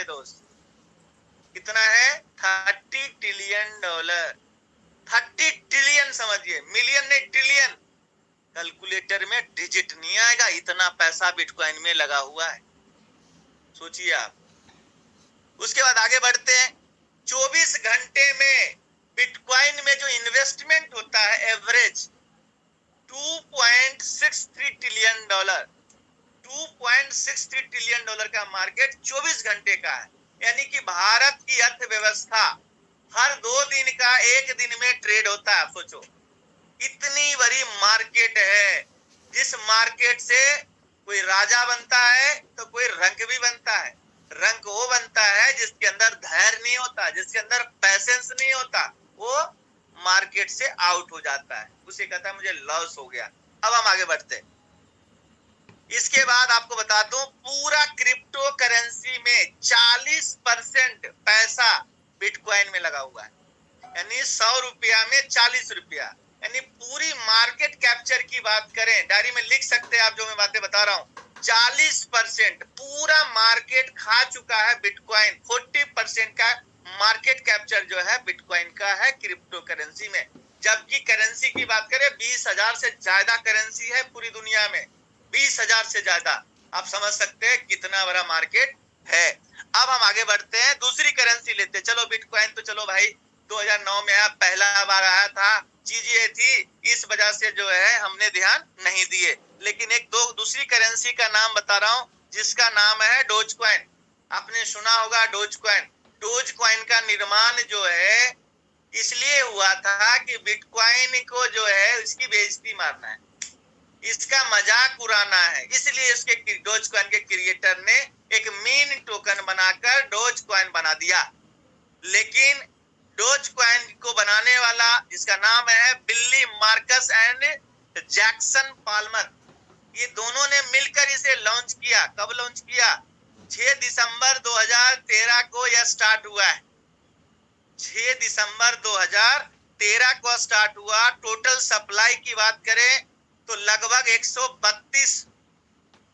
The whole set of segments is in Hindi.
दोस्त, कितना है? $30 ट्रिलियन। 30 ट्रिलियन समझिए, मिलियन नहीं ट्रिलियन। कैलकुलेटर में डिजिट नहीं आएगा, इतना पैसा बिटकॉइन में लगा हुआ है, सोचिए आप। उसके बाद आगे बढ़ते हैं। 24 घंटे में बिटकॉइन में जो इन्वेस्टमेंट होता है एवरेज $2.63 ट्रिलियन। $2.63 ट्रिलियन का मार्केट 24 घंटे का है। यानी कि भारत की अर्थव्यवस्था हर 2 दिन का 1 दिन में ट्रेड होता है। सोचो, इतनी बड़ी मार्केट है, जिस मार्केट से कोई राजा बनता है तो कोई रंक भी बनता है। रंक वो बनता है जिसके अंदर धैर्य नहीं होता, जिसके अंदर पैसेंस नहीं होता, वो मार्केट से आउट हो जाता है, उसे कहता है मुझे लॉस हो गया। अब हम आगे बढ़ते हैं। इसके बाद आपको बता दूं, पूरा क्रिप्टो करेंसी में 40% पैसा बिटकॉइन में लगा हुआ है। यानी 100 रुपया में 40 रुपया, यानी पूरी मार्केट कैप्चर की बात करें, डायरी में लिख सकते हैं आप जो मैं बातें बता रहा हूं। 40% पूरा मार्केट खा चुका है बिटकॉइन। 40% का मार्केट कैप्चर जो है बिटकॉइन का है क्रिप्टो करेंसी में। जबकि करेंसी की बात करें, 20,000 से ज्यादा करेंसी है पूरी दुनिया में, 20,000 से ज्यादा। आप समझ सकते हैं कितना बड़ा मार्केट है। अब हम आगे बढ़ते हैं, दूसरी करेंसी लेते हैं। चलो बिटकॉइन तो चलो भाई 2009 में पहला बार आया था, चीजें थी, इस वजह से जो है हमने ध्यान नहीं दिए। लेकिन एक दूसरी करेंसी का नाम बता रहा हूं, जिसका नाम है डोजकॉइन। आपने सुना होगा डोजकॉइन। डोजकॉइन का निर्माण जो है इसलिए हुआ था कि बिटकॉइन को जो है इसकी बेइज्जती मारना है, इसका मजाक उड़ाना है। इसलिए इसके डोजकॉइन के क्रिएटर ने एक मीन टोकन बनाकर डोजकॉइन बना दिया। लेकिन डोजकॉइन को बनाने वाला, जिसका नाम है बिली मार्कस एंड जैक्सन पाल्मर, ये दोनों ने मिलकर इसे लॉन्च किया। कब लॉन्च किया? 6 दिसंबर 2013 को यह स्टार्ट हुआ है। 6 दिसंबर 2013 को स्टार्ट हुआ। टोटल सप्लाई की बात करें तो लगभग 132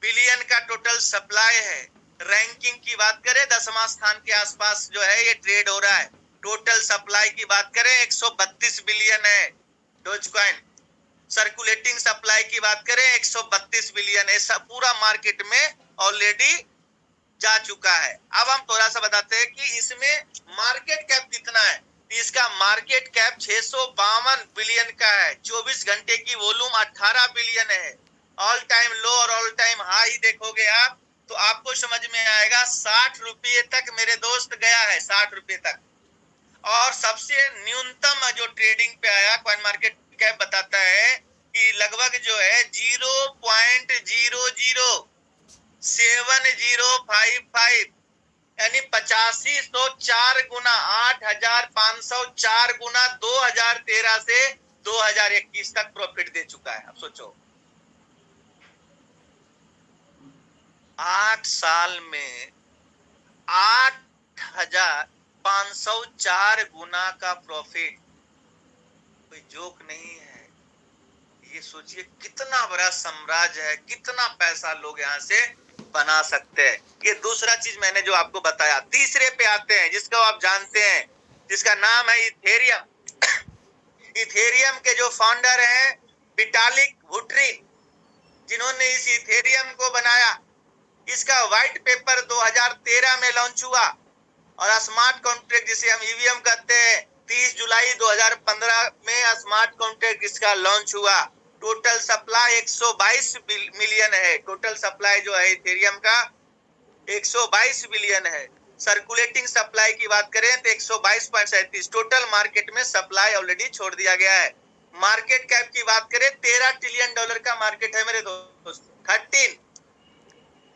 बिलियन का टोटल सप्लाई है। रैंकिंग की बात करें 10वां स्थान के आसपास जो है ये ट्रेड हो रहा है। टोटल सप्लाई की बात करें 132 बिलियन है डोजकॉइन। सर्कुलेटिंग सप्लाई की बात करें 132 बिलियन है। सब पूरा मार्केट में ऑलरेडी जा चुका है। अब हम थोड़ा सा बताते हैं कि इसमें मार्केट कैप कितना है। इसका मार्केट कैप 652 बिलियन का है। 24 घंटे की वॉल्यूम 18 बिलियन है। ऑल टाइम लो और ऑल टाइम हाई देखोगे आप तो आपको समझ में आएगा 60 रुपये तक मेरे दोस्त गया है, 60 रुपये तक। और सबसे न्यूनतम जो ट्रेडिंग पे आया, कॉइन मार्केट कैप बताता है कि लगभग जो है 0.00755, यानी 8504 गुना, 8504 गुना 2013 से 2021 तक प्रॉफिट दे चुका है। अब सोचो 8 साल में 8504 गुना का प्रॉफिट, कोई जोक नहीं है। ये सोचिए कितना बड़ा साम्राज्य है, कितना पैसा लोग यहाँ से बना सकते हैं। ये दूसरा चीज मैंने जो आपको बताया। तीसरे पे आते हैं जिसको आप जानते हैं, जिसका नाम है इथेरियम। इथेरियम के जो फाउंडर हैं विटालिक बुटेरिन, जिन्होंने इस इथेरियम को बनाया। इसका व्हाइट पेपर 2013 में लॉन्च हुआ और स्मार्ट कॉन्ट्रैक्ट जिसे हम ईवीएम कहते हैं 30 जुलाई 2015 में स्मार्ट कॉन्ट्रैक्ट इसका लॉन्च हुआ। टोटल सप्लाई 122 मिलियन है। टोटल सप्लाई जो है इथेरियम का 122 बिलियन है। सर्कुलेटिंग सप्लाई की बात करें तो 122.37। टोटल मार्केट में सप्लाई ऑलरेडी छोड़ दिया गया है। मार्केट कैप की बात करें $13 ट्रिलियन का मार्केट है मेरे दोस्त। 13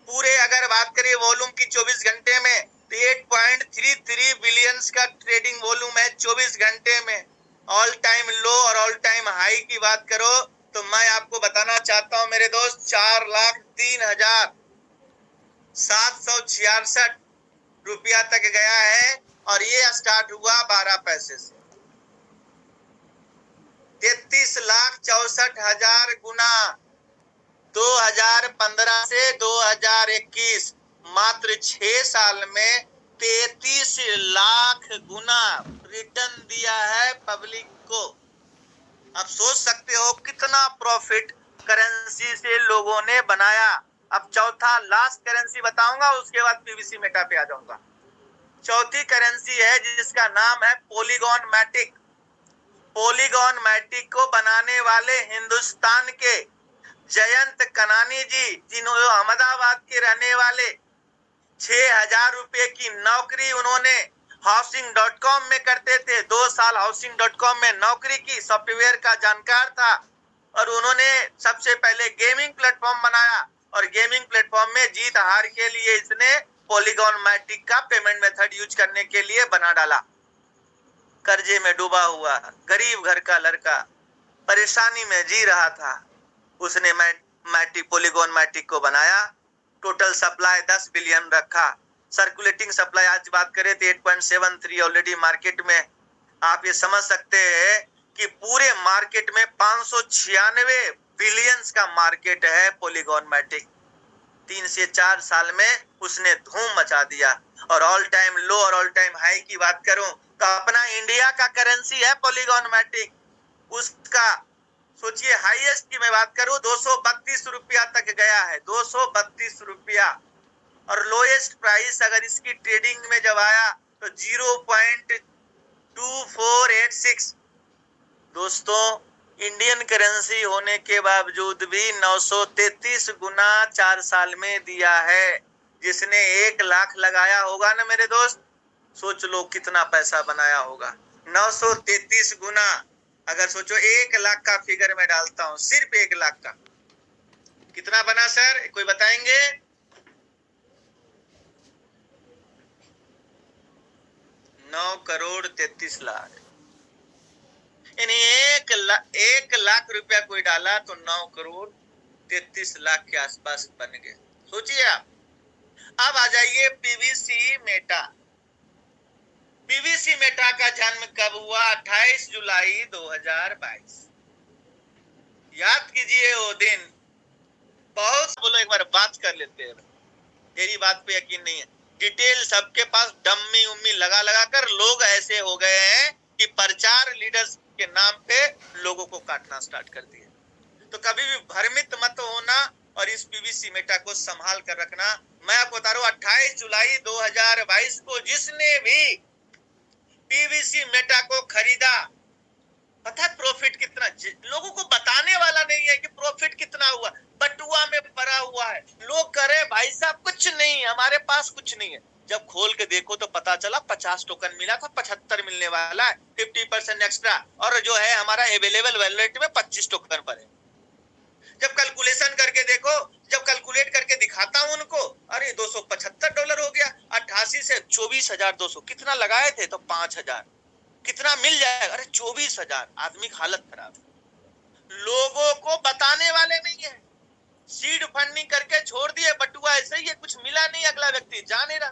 पूरे अगर बात करें वॉल्यूम की 24 घंटे में तो 8.33 बिलियन का ट्रेडिंग वॉल्यूम है 24 घंटे में। ऑल टाइम लो और ऑल टाइम हाई की बात करो तो मैं आपको बताना चाहता हूं मेरे दोस्त, 4,03,766 रुपया तक गया है और ये स्टार्ट हुआ 12 पैसे से। 33,64,000 गुना 2015 से 2021, मात्र 6 साल में 33 लाख गुना रिटर्न दिया है पब्लिक को। अब सोच सकते हो कितना प्रॉफिट करेंसी से लोगों ने बनाया। अब चौथा लास्ट करेंसी बताऊंगा, उसके बाद पीवीसी मेटा पे आ जाऊंगा। चौथी करेंसी है जिसका नाम है पॉलीगॉन मैटिक। पॉलीगॉन मैटिक को बनाने वाले हिंदुस्तान के जयंत कनानी जी, जिन्होंने अहमदाबाद के रहने वाले, 6,000 रुपए की नौकरी उन्होंने हाउसिंग.com में करते थे। 2 साल हाउसिंग.com में नौकरी की, सॉफ्टवेयर का जानकार था, और उन्होंने सबसे पहले गेमिंग प्लेटफॉर्म बनाया, और गेमिंग प्लेटफॉर्म में जीत हार के लिए इसने पॉलीगॉन मैटिक का पेमेंट मेथड यूज करने के लिए बना डाला। कर्जे में डूबा हुआ गरीब घर का लड़का परेशानी में जी रहा था, उसने मैटिक पॉलीगॉन मैटिक को बनाया। टोटल सप्लाई 10 बिलियन रखा। सर्कुलेटिंग सप्लाई आज बात करें तो 8.73 ऑलरेडी मार्केट में। आप ये समझ सकते हैं कि पूरे मार्केट में 596 बिलियंस का मार्केट है पॉलीगॉन मैटिक। 3 से 4 साल में उसने धूम मचा दिया। और ऑल टाइम लो और ऑल टाइम हाई की बात करूं तो अपना इंडिया का करेंसी है पॉलीगॉन मैटिक। उसका सोचिए हाईएस्ट की मैं बात करूं 232 रुपया तक गया है, 232 रुपया। और लोएस्ट प्राइस अगर इसकी ट्रेडिंग में जब आया तो 0.2486। दोस्तों, इंडियन करेंसी होने के बावजूद भी 933 गुना 4 साल में दिया है। जिसने 1 लाख लगाया होगा ना मेरे दोस्त, सोच लो कितना पैसा बनाया होगा। 933 गुना। अगर सोचो 1 लाख का फिगर में डालता हूं, सिर्फ 1 लाख का कितना बना सर, कोई बताएंगे? 9,33,00,000। यानी 1 लाख रुपया कोई डाला तो 9,33,00,000 के आसपास बन गए। सोचिए आप। अब आ जाइए पीवीसी मेटा। पीवीसी मेटा का जन्म कब हुआ? 28 जुलाई 2022। याद कीजिए वो दिन। बहुत बोलो, एक बार बात कर लेते हैं। मेरी बात पे यकीन नहीं है। डिटेल सबके पास डम्मी उम्मी लगा लगा कर लोग ऐसे हो गए हैं कि प्रचार लीडर्स के नाम पे लोगों को काटना स्टार्ट कर दिए। तो कभी भी भ्रमित मत होना और इस पीवीसी मेटा को संभाल कर रखना। मैं आपको बता रहा हूं 28 जुलाई 2022 को जिसने भी पीवीसी मेटा को खरीदा, पता है प्रॉफिट कितना? लोगों को बताने वाला नहीं है कि प्रॉफिट कितना हुआ। बटुआ में पड़ा हुआ है, लोग करे भाई साहब कुछ नहीं, हमारे पास कुछ नहीं है। जब खोल के देखो तो पता चला 50 टोकन मिला था, 75 मिलने वाला है, 50% एक्स्ट्रा, और जो है हमारा अवेलेबल वैलेट में 25 टोकन पर है। जब कैलकुलेशन करके देखो, जब कैलकुलेट करके दिखाता हूं उनको, अरे $275 हो गया। 88 से 24,200 कितना लगाए थे तो 5,000 कितना मिल जाएगा? अरे 24,000। आदमी की हालत खराब। लोगों को बताने वाले नहीं है। सीड फंडिंग करके छोड़ दिए, बटुआ ऐसे ही है, कुछ मिला नहीं, अगला व्यक्ति जा नहीं रहा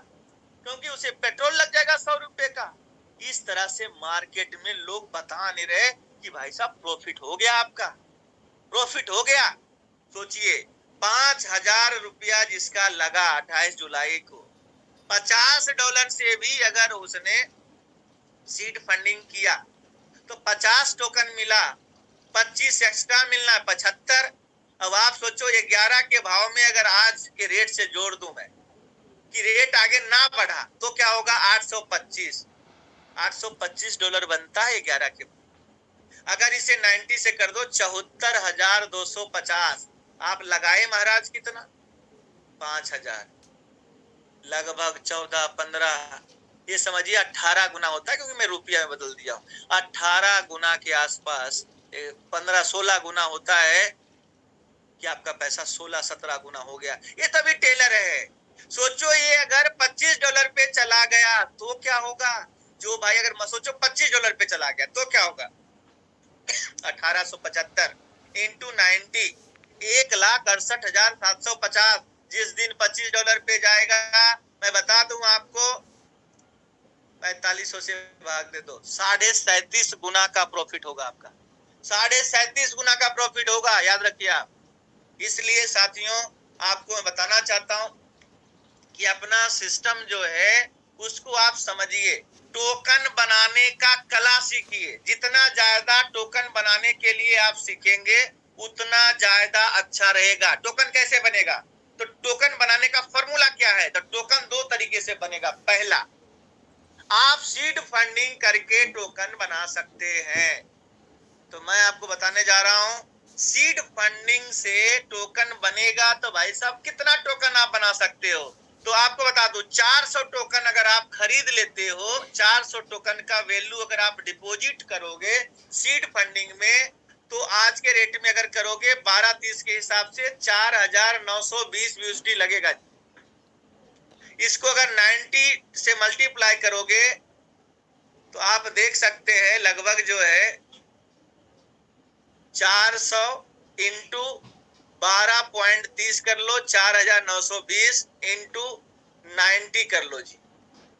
क्योंकि उसे पेट्रोल लग जाएगा 100 रुपए का। इस तरह से मार्केट में लोग बता नहीं रहे कि भाई साहब प्रॉफिट हो गया, आपका प्रॉफिट हो गया। सोचिए 5,000 रुपया जिसका लगा 28 जुलाई को, $50 से भी अगर उसने सीड फंडिंग किया तो 50 टोकन मिला, 25 एक्स्ट्रा मिलना 75। अब आप सोचो 11 के भाव में अगर आज के रेट से जोड़ दूं मैं कि रेट आगे ना बढ़ा तो क्या होगा? $825 बनता है 11 के। अगर इसे 90 से कर दो 74,250। आप लगाए महाराज कितना? 5,000। लगभग 14-15, ये समझिए 18 गुना होता है, क्योंकि मैं रुपया में बदल दिया हूं। 18 गुना के आसपास, 15-16 गुना होता है कि आपका पैसा 16-17 गुना हो गया। ये तभी टेलर है। सोचो ये अगर $25 पे चला गया तो क्या होगा? जो भाई अगर सोचो $25 पे चला गया तो क्या होगा? 1875 इंटू 90, 1,68,750। जिस दिन $25 पे जाएगा, मैं बता दूं आपको, 4500 से भाग दे दो, 37.5 गुना का प्रॉफिट होगा आपका। 37.5 गुना का प्रॉफिट होगा, याद रखिए आप। इसलिए साथियों आपको मैं बताना चाहता हूं कि अपना सिस्टम जो है उसको आप समझिए। टोकन बनाने का कला सीखिए। जितना ज्यादा टोकन बनाने के लिए आप सीखेंगे उतना ज्यादा अच्छा रहेगा। टोकन कैसे बनेगा? तो टोकन बनाने का फॉर्मूला क्या है? तो टोकन दो तरीके से बनेगा। पहला, आप सीड फंडिंग करके टोकन बना सकते हैं। तो मैं आपको बताने जा रहा हूं, सीड फंडिंग से टोकन बनेगा तो भाई साहब कितना टोकन आप बना सकते हो? तो आपको बता दूं, 400 टोकन अगर आप खरीद लेते हो, 400 टोकन का वैल्यू अगर आप डिपॉजिट करोगे सीड फंडिंग में, तो आज के रेट में अगर करोगे 12-30 के हिसाब से 4920 यूएसडी लगेगा। इसको अगर 90 से मल्टीप्लाई करोगे तो आप देख सकते हैं लगभग जो है 400 इंटू 12.30 कर लो, 4920 इंटू 90 कर लो जी,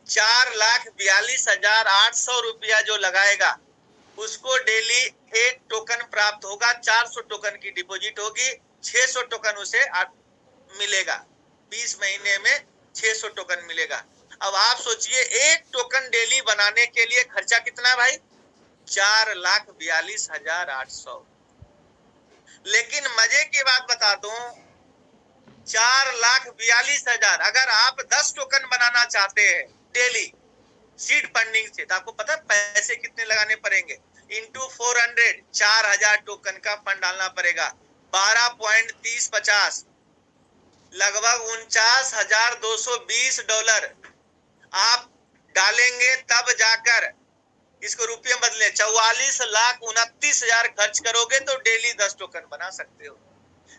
4,42,800 रुपया जो लगाएगा उसको डेली एक टोकन प्राप्त होगा। 400 टोकन की डिपॉजिट होगी, 600 टोकन उसे मिलेगा। 20 महीने में 600 टोकन मिलेगा। अब आप सोचिए एक टोकन डेली बनाने के लिए खर्चा कितना है भाई? 4,42,800। लेकिन मजे की बात बता दूं, 4,42,000 अगर आप 10 टोकन बनाना चाहते हैं डेली सीड फंडिंग से, तो आपको पता है पैसे कितने लगाने पड़ेंगे? इंटू 400, 4,000 टोकन का फंड डालना पड़ेगा। 12.3050 लगभग $49,220 आप डालेंगे, तब जाकर इसको रुपये बदले 44,29,000 खर्च करोगे तो डेली 10 टोकन बना सकते हो।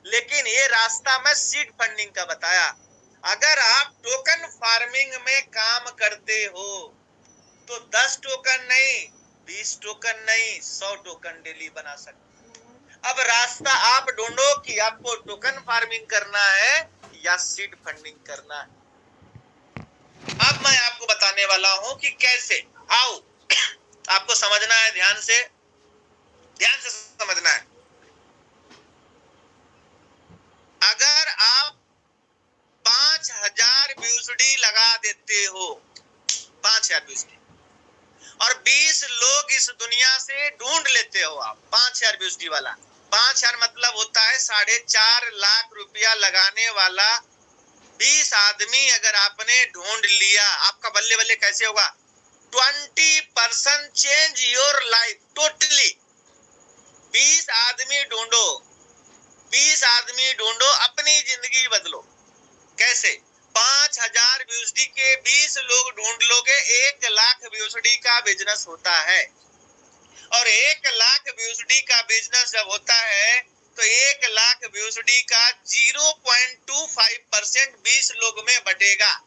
लेकिन ये रास्ता मैं सीड फंडिंग का बताया। अगर आप टोकन फार्मिंग में काम करते हो तो 10 टोकन नहीं, 20 टोकन नहीं, 100 टोकन डेली बना सकते हो। अब रास्ता आप ढूंढो कि आपको टोकन फार्मिंग करना है या सीड फंडिंग करना है। अब मैं आपको बताने वाला हूं कि कैसे, हाउ। आपको समझना है, ध्यान से समझना है। अगर आप 5,000 यूएसडी लगा देते हो, 5,000 यूएसडी, और 20 लोग इस दुनिया से ढूंढ लेते हो आप 5,000 यूएसडी वाला। 5,000 मतलब होता है 4.5 लाख रुपया लगाने वाला 20 आदमी अगर आपने ढूंढ लिया, आपका बल्ले बल्ले कैसे होगा? 20% चेंज योर लाइफ टोटली। 20 आदमी ढूंढो, 20 आदमी ढूंढो, अपनी जिंदगी बदलो। कैसे? 5,000 यूएसडी के 20 लोग ढूंढ लोगे, 1 लाख यूएसडी का बिजनेस होता है। और 1 लाख यूएसडी का बिजनेस जब होता है तो 1 लाख यूएसडी का 0.25% 20 लोग में बटेगा।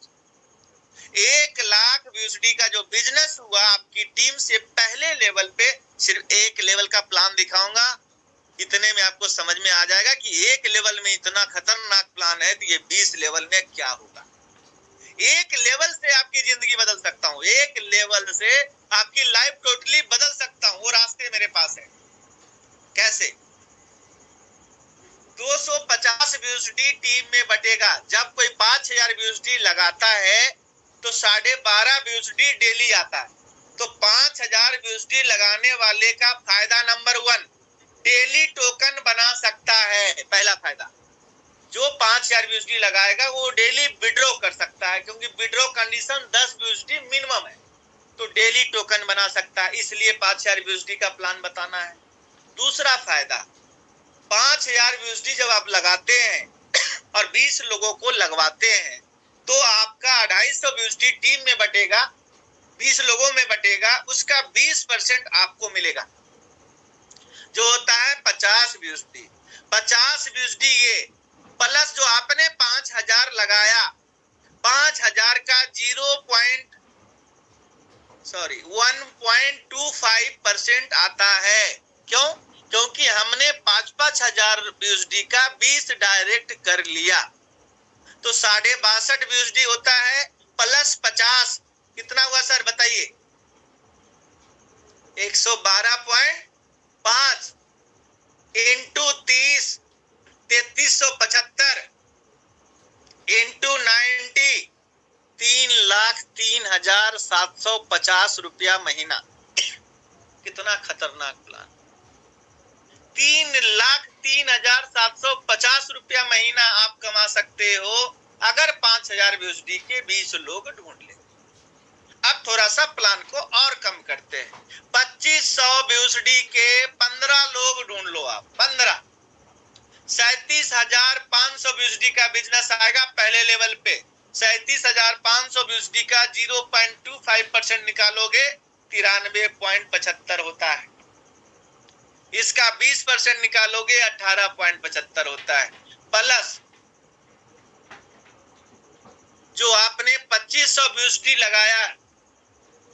1 लाख यूएसडी का जो बिजनेस हुआ आपकी टीम से पहले लेवल पे, सिर्फ एक लेवल का प्लान दिखाऊंगा, इतने में आपको समझ में आ जाएगा कि एक लेवल में इतना खतरनाक प्लान है तो ये 20 लेवल में क्या होगा। एक लेवल से आपकी जिंदगी बदल सकता हूँ, एक लेवल से आपकी लाइफ टोटली बदल सकता हूँ। वो रास्ते मेरे पास है। कैसे? 250 यूएसडी टीम में बटेगा। जब कोई 5,000 यूएसडी लगाता है तो 12.5 यूएसडी डेली आता है। तो 5,000 यूएसडी लगाने वाले का फायदा नंबर 1, डेली टोकन बना सकता है। पहला फायदा, जो 5,000 यूएसडी लगाएगा वो डेली विड्रॉ कर सकता है, क्योंकि विड्रॉ कंडीशन 10 यूएसडी मिनिमम है, तो डेली टोकन बना सकता है। इसलिए 5,000 यूएसडी का प्लान बताना है। दूसरा फायदा, 5,000 यूएसडी जब आप लगाते हैं और 20 लोगों को लगवाते हैं तो आपका 250 यूएसडी टीम में बटेगा, 20 लोगों में बटेगा, उसका 20% आपको मिलेगा, जो होता है 50 यूएसडी। 50 यूएसडी ये प्लस जो आपने 5,000 लगाया, 5,000 का 1.25% आता है। क्यों? क्योंकि हमने 5,000 यूएसडी का 20 डायरेक्ट कर लिया, तो 62.5 यूएसडी होता है, प्लस 50 कितना हुआ सर बताइए? 112.5 इंटू 30, 3,375 इंटू 90, 3,00,000 3,03,750 रुपया महीना। कितना खतरनाक प्लान। 3,03,750 रुपया महीना आप कमा सकते हो अगर 5,000 VUSD के 20 लोग ढूंढ ले। अब थोड़ा सा प्लान को और कम करते हैं। 2500 VUSD के 15 लोग ढूंढ लो आप। 15 37,500 VUSD का बिजनेस आएगा पहले लेवल पे। 37,500 VUSD का 0.25% निकालोगे 93.75 होता है। इसका 20% निकालोगे 18.75 होता है। प्लस जो आपने 2500 VUSD लगाया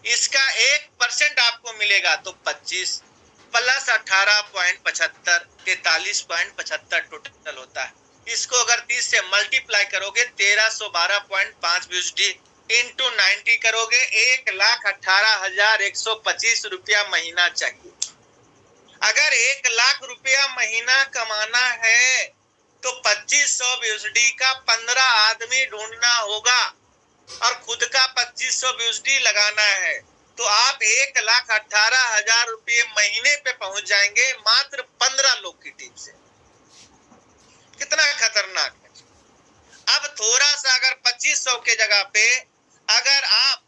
इसका 1% आपको मिलेगा तो 25 प्लस 18.75 43.75 टोटल होता है। इसको अगर 30 से मल्टीप्लाई करोगे 1312.5 VUSD इंटू 90 करोगे 1,18,125 रुपया महीना चाहिए। अगर 1 लाख रुपया महीना कमाना है तो 2500 VUSD का 15 आदमी ढूंढना होगा और खुद का 2500 VUSD लगाना है तो आप 1,18,000 रुपये महीने पे पहुंच जाएंगे मात्र 15 लोग की टीम से। कितना खतरनाक है। अब थोड़ा सा अगर 2500 के जगह पे अगर आप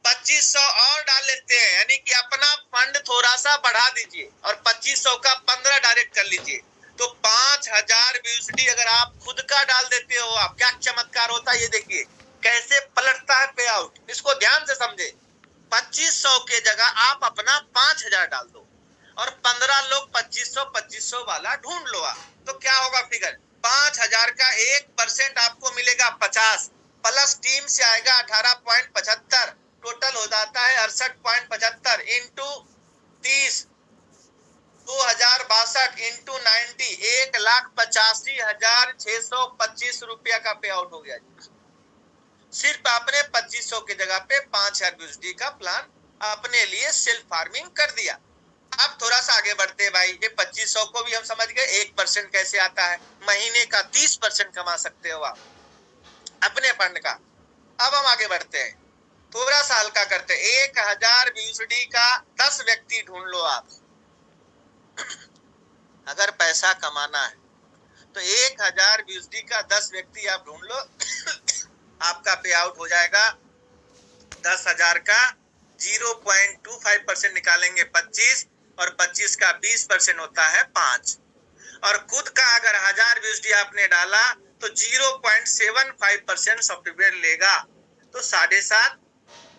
2500 और डाल लेते हैं यानी कि अपना फंड थोड़ा सा बढ़ा दीजिए और 2500 का 15 डायरेक्ट कर लीजिए तो 5,000 VUSD अगर आप खुद का डाल देते हो आप, क्या चमत्कार होता है ये देखिए कैसे पलटता है पे आउट। इसको ध्यान से समझे। 2500 के जगह आप अपना 5,000 डाल दो और 15 लोग 2500 वाला ढूंढ लो आप तो क्या होगा फिगर 5,000 का 1% आपको मिलेगा 50 प्लस टीम से आएगा 18.75 टोटल हो जाता है 68.75 इंटू 30 2062 इंटू 90 1,85,625 रुपया का पे आउट हो गया। सिर्फ आपने 2500 की जगह पे 5,000 VUSD का प्लान अपने लिए सेल्फ फार्मिंग कर दिया। अब थोड़ा सा आगे बढ़ते हैं भाई। ये 2500 को भी हम समझ गए 1% कैसे आता है। महीने का 30% कमा सकते हो आप अपने फंड का। अब हम आगे बढ़ते हैं थोड़ा सा हल्का करते हैं। 1,000 VUSD का 10 व्यक्ति ढूंढ लो आप। अगर पैसा कमाना है तो 1,000 VUSD का 10 व्यक्ति आप ढूंढ लो आपका पे आउट हो जाएगा 10,000 का 0.25% निकालेंगे 25 और 25 का 20% होता है 5 और खुद का अगर 1,000 VUSD आपने डाला तो 0.75% सॉफ्टवेयर लेगा तो 7.5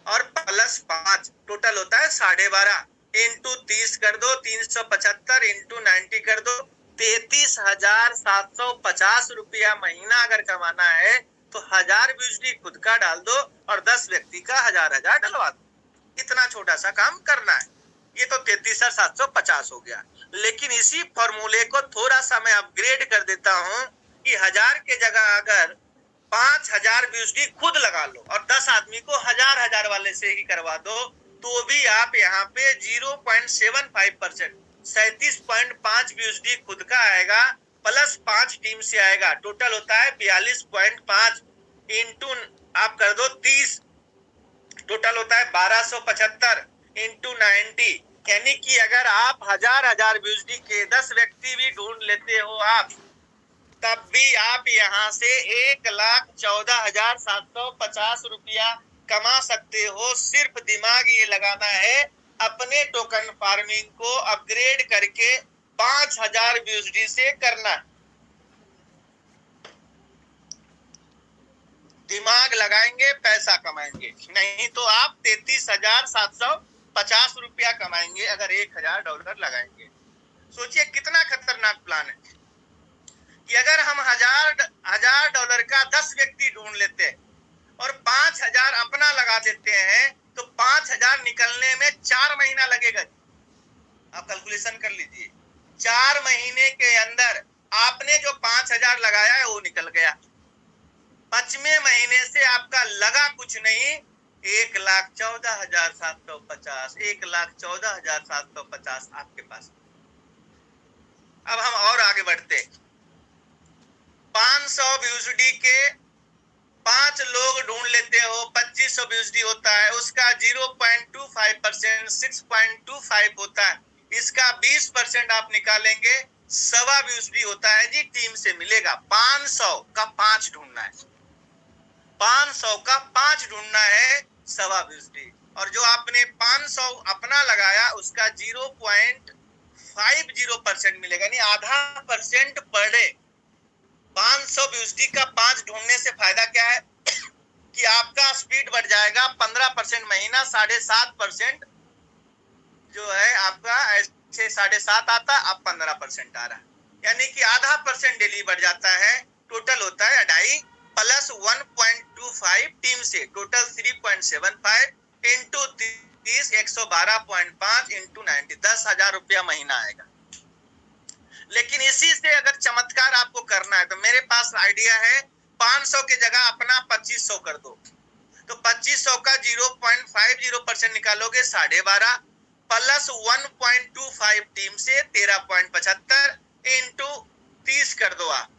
और प्लस 5 टोटल होता है 12.5 इंटू 30 कर दो 375 इंटू 90 कर दो 33,750 रुपया महीना अगर कमाना है तो 1,000 VUSD खुद का डाल दो और 10 व्यक्ति का 1,000 डलवा दो। इतना छोटा सा काम करना है। ये तो 33,750 हो गया। लेकिन इसी फॉर्मूले को थोड़ा सा मैं अपग्रेड कर देता हूँ कि 1,000 के जगह अगर 5,000 VUSD खुद लगा लो और 10 आदमी को 1,000 वाले से ही करवा दो तो भी आप यहाँ पे 0.75% 37.5 VUSD खुद का आएगा प्लस 5 टीम से आएगा टोटल होता है 42.5 इंटू आप कर दो 30 टोटल होता है 1275 इंटू 90 यानी कि अगर आप 1,000 VUSD के 10 व्यक्ति भी ढूंढ लेते हो आप तब भी आप यहाँ से 1,14,750 रुपया कमा सकते हो। सिर्फ दिमाग ये लगाना है अपने टोकन फार्मिंग को अपग्रेड करके 5,000 VUSD से करना। दिमाग लगाएंगे पैसा कमाएंगे, नहीं तो आप 33,750 रुपया कमाएंगे अगर $1,000 लगाएंगे। सोचिए कितना खतरनाक प्लान है कि अगर हम $1,000 का 10 व्यक्ति ढूंढ लेते हैं और 5,000 अपना लगा देते हैं तो 5,000 निकलने में 4 महीना लगेगा। आप कैलकुलेशन कर लीजिए 4 महीने के अंदर आपने जो 5,000 लगाया है वो निकल गया। 5वें महीने से आपका लगा कुछ नहीं 1,14,750 1,14,750 आपके पास। अब हम और आगे बढ़ते 500 VUSD के 5 लोग ढूंढ लेते हो, 2500 BUSD होता है, उसका 0.25% 6.25 होता है, इसका 20% आप निकालेंगे, 1.25 BUSD होता है जी, टीम से मिलेगा। 500 का 5 ढूंढना है, 500 का 5 ढूंढना है, 1.25 BUSD। और जो आपने 500 अपना लगाया उसका 0.50% मिलेगा, यानी आधा परसेंट पर डे। 500 BUSD का 5 ढूंढने से फायदा क्या है कि आपका स्पीड बढ़ जाएगा 15% महीना, 7.5% जो है आपका, ऐसे 7.5 आता, अब 15% आ रहा है, यानी कि आधा परसेंट डेली बढ़ जाता है। टोटल होता है 2.5 प्लस 1.25 टीम से, टोटल 3.75 इंटू 30 112.5 इंटू 90, 10,000 रुपया महीना आएगा। लेकिन इसी से अगर चमत्कार आपको करना है तो मेरे पास आइडिया है, 500 की जगह अपना 2500 कर दो, तो 2500 का 0.50% निकालोगे 12.5 प्लस 1.25 टीम से 13.75 इंटू 30 कर दो आप,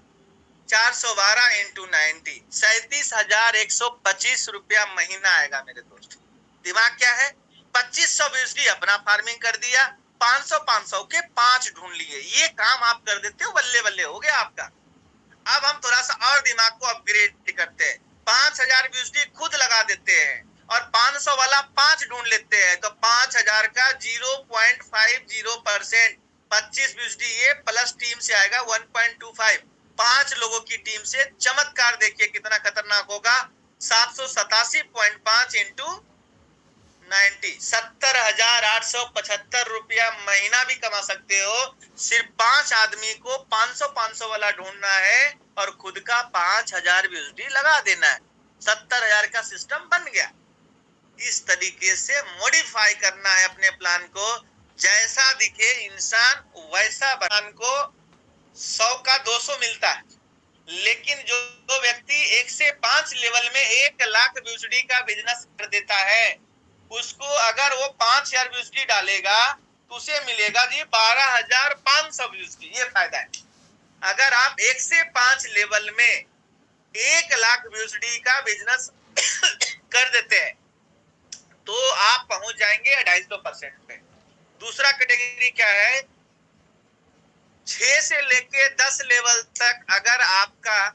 412 इंटू 90, 37,125 रुपया महीना आएगा मेरे दोस्त। दिमाग क्या है, 2500 BUSD अपना फार्मिंग कर दिया, 500 के 5 ढूंढ लिए, ये काम आप कर देते हो, बल्ले बल्ले हो गया आपका। अब हम थोड़ा सा और दिमाग को अपग्रेड करते हैं, 5000 BUSD खुद लगा देते हैं और 500 वाला 5 ढूंढ लेते हैं, तो 5000 का 0.50%, 25 BUSD ये प्लस टीम से आएगा 1.25, 5 लोगों की टीम से। चमत्कार देखिए कितना खतरनाक होगा, 787.5 इंटू 90, 70,875 रुपया महीना भी कमा सकते हो। सिर्फ 5 आदमी को 500 वाला ढूंढना है और खुद का 5,000 BUSD लगा देना है, 70,000 का सिस्टम बन गया। इस तरीके से मॉडिफाई करना है अपने प्लान को, जैसा दिखे इंसान वैसा। प्लान को 100 का 200 मिलता है, लेकिन जो व्यक्ति 1 से 5 लेवल में 1 लाख BUSD का बिजनेस कर देता है, उसको अगर वो 5,000 BUSD डालेगा तो उसे मिलेगा जी 12,500 BUSD। ये फायदा है। अगर आप 1 से 5 लेवल में 1 लाख BUSD का बिजनेस कर देते हैं तो आप पहुंच जाएंगे 250% पे। दूसरा कैटेगरी क्या है, 6 से लेके 10 लेवल तक अगर आपका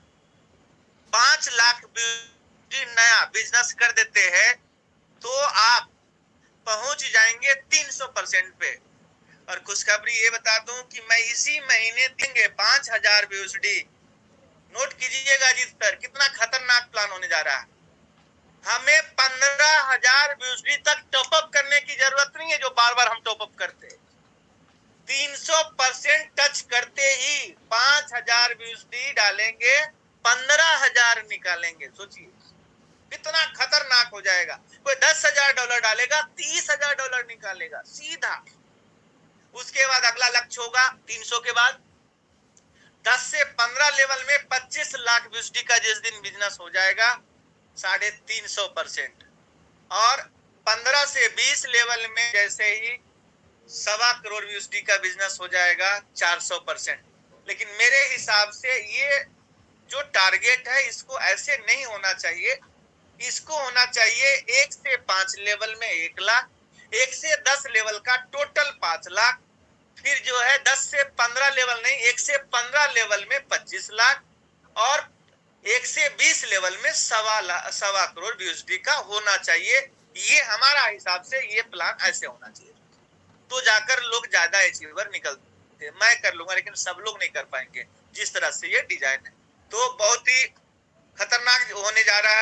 5 लाख BUSD नया बिजनेस कर देते हैं तो आप पहुंच जाएंगे 300% पे। और खुशखबरी ये बता दूं कि मैं इसी महीने देंगे 5,000 BUSD। नोट कीजिएगा जी सर, कितना खतरनाक प्लान होने जा रहा है। हमें 15,000 BUSD तक टॉपअप करने की जरूरत नहीं है, जो बार बार हम टॉपअप करते हैं। 300% टच करते ही 5,000 BUSD डालेंगे, 15,000 निकालेंगे। सोचिए कितना खतरनाक हो जाएगा। कोई $10,000 डालेगा, $30,000 निकालेगा सीधा। उसके बाद अगला लक्ष्य होगा 300 के बाद 10 से 15 लेवल में 25 लाख BUSD का जिस दिन बिजनेस हो जाएगा 350%, और 15 से 20 लेवल में जैसे ही 1.25 करोड़ BUSD का बिजनेस हो जाएगा 400%। लेकिन मेरे हिसाब से ये जो टारगेट है इसको ऐसे नहीं होना चाहिए, इसको होना चाहिए 1 से 5 लेवल में 1 लाख, 1 से 10 लेवल का टोटल 5 लाख, फिर जो है 10 से 15 लेवल नहीं, 1 से 15 लेवल में 25 लाख, और 1 से 20 लेवल में 1.25 करोड़ BUSD का होना चाहिए। ये हमारा हिसाब से ये प्लान ऐसे होना चाहिए, तो जाकर लोग ज्यादा अचीवर निकलते। मैं कर लूंगा लेकिन सब लोग नहीं कर पाएंगे जिस तरह से ये डिजाइन है, तो बहुत ही खतरनाक होने जा रहा है।